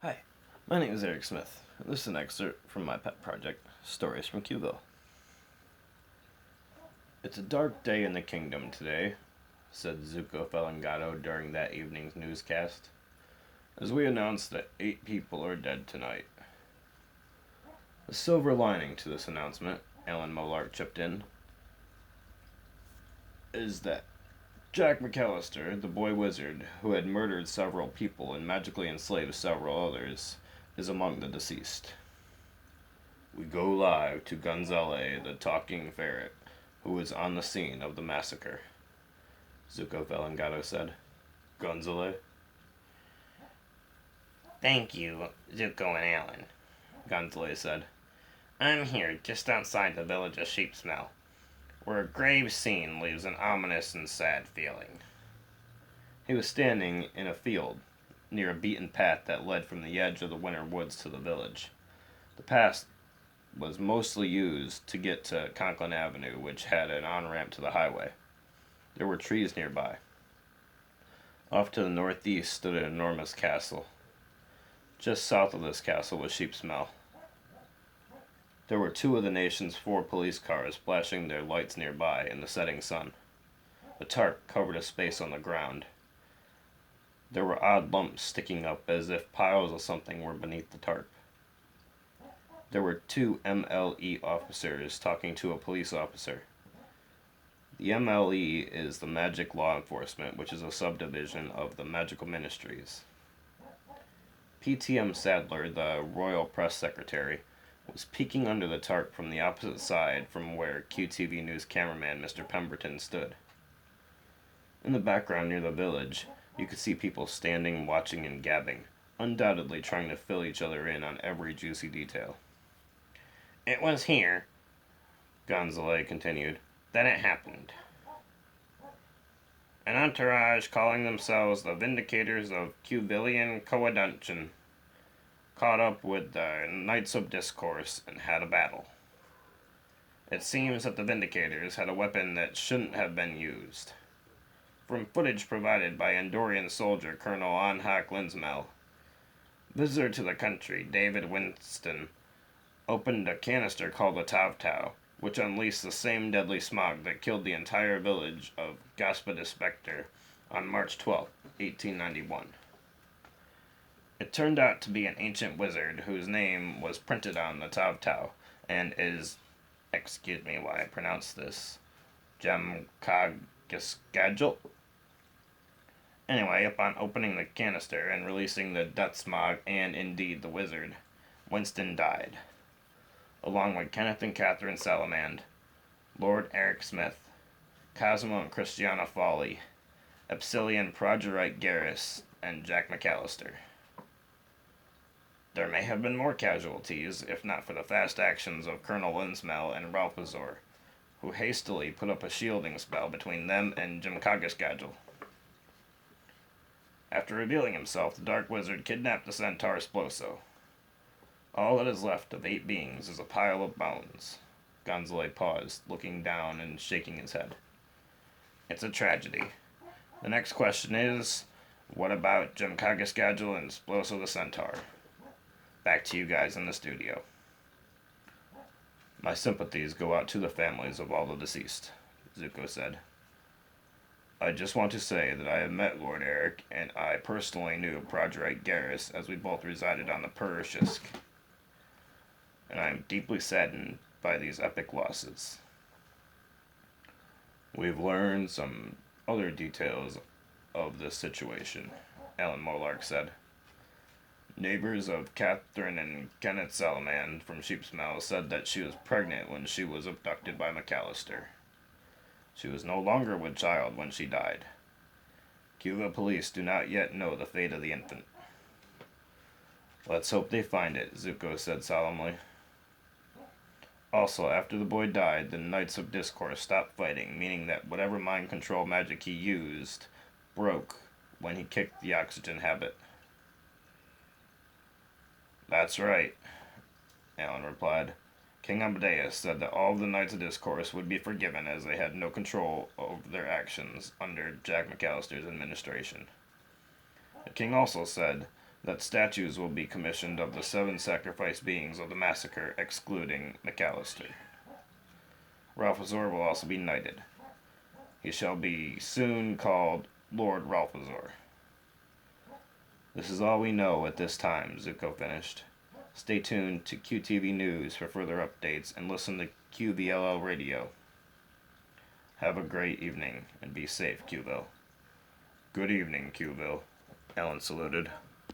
Hi, my name is Eric Smith, and this is an excerpt from my pet project, Stories from Q-Ville. It's a dark day in the kingdom today, said Zuko Felangado during that evening's newscast, as we announced that 8 people are dead tonight. The silver lining to this announcement, Alan Molark chipped in, is that Jack McAllister, the boy wizard who had murdered several people and magically enslaved several others, is among the deceased. We go live to Gonzale, the talking ferret, who was on the scene of the massacre, Zuko Felangado said. Gonzale? Thank you, Zuko and Alan, Gonzale said. I'm here just outside the village of Sheepsmell, where a grave scene leaves an ominous and sad feeling. He was standing in a field near a beaten path that led from the edge of the winter woods to the village. The path was mostly used to get to Conklin Avenue, which had an on-ramp to the highway. There were trees nearby. Off to the northeast stood an enormous castle. Just south of this castle was Sheepsmell. There were 2 of the nation's 4 police cars flashing their lights nearby in the setting sun. A tarp covered a space on the ground. There were odd lumps sticking up as if piles of something were beneath the tarp. There were 2 MLE officers talking to a police officer. The MLE is the Magic Law Enforcement, which is a subdivision of the Magical Ministries. PTM Sadler, the Royal Press Secretary, was peeking under the tarp from the opposite side from where QTV News cameraman Mr. Pemberton stood. In the background near the village, you could see people standing, watching, and gabbing, undoubtedly trying to fill each other in on every juicy detail. It was here, Gonzale continued, that it happened. An entourage calling themselves the Vindicators of Q-Villian Coadunction caught up with the Knights of Discourse and had a battle. It seems that the Vindicators had a weapon that shouldn't have been used. From footage provided by Andorian soldier Colonel Anhak Linsmel, visitor to the country David Winston opened a canister called a Tav-Tau, which unleashed the same deadly smog that killed the entire village of Gaspa de Spectre on March 12, 1891. It turned out to be an ancient wizard whose name was printed on the Tav-Tau and is, excuse me while I pronounce this, Jemkagiskadjul. Anyway, upon opening the canister and releasing the death smog and, indeed, the wizard, Winston died, along with Kenneth and Katherine Salomon, Lord Eric Smith, Cosmo and Christiana Foley, Epsilon Progerite Garrus, and Jack McAllister. There may have been more casualties, if not for the fast actions of Colonel Linsmel and Ralphazor, who hastily put up a shielding spell between them and Jemkagiskadjul. After revealing himself, the Dark Wizard kidnapped the centaur Sploso. All that is left of 8 beings is a pile of bones. Gonzale paused, looking down and shaking his head. It's a tragedy. The next question is, what about Jemkagiskadjul and Sploso the centaur? Back to you guys in the studio. My sympathies go out to the families of all the deceased, Zuko said. I just want to say that I have met Lord Eric, and I personally knew Progerite Garrus as we both resided on the Perushisk, and I am deeply saddened by these epic losses. We've learned some other details of this situation, Alan Molark said. Neighbors of Katherine and Kenneth Salomon from Sheepsmell said that she was pregnant when she was abducted by McAllister. She was no longer with child when she died. Cuba police do not yet know the fate of the infant. Let's hope they find it, Zuko said solemnly. Also, after the boy died, the Knights of Discourse stopped fighting, meaning that whatever mind control magic he used broke when he kicked the oxygen habit. That's right, Alan replied. King Amadeus said that all of the Knights of Discourse would be forgiven as they had no control over their actions under Jack McAllister's administration. The king also said that statues will be commissioned of the 7 sacrificed beings of the massacre, excluding McAllister. Ralphazor will also be knighted. He shall be soon called Lord Ralphazor. This is all we know at this time, Zuko finished. Stay tuned to QTV News for further updates and listen to QVLL Radio. Have a great evening and be safe, Q-Ville. Good evening, Q-Ville. Ellen saluted.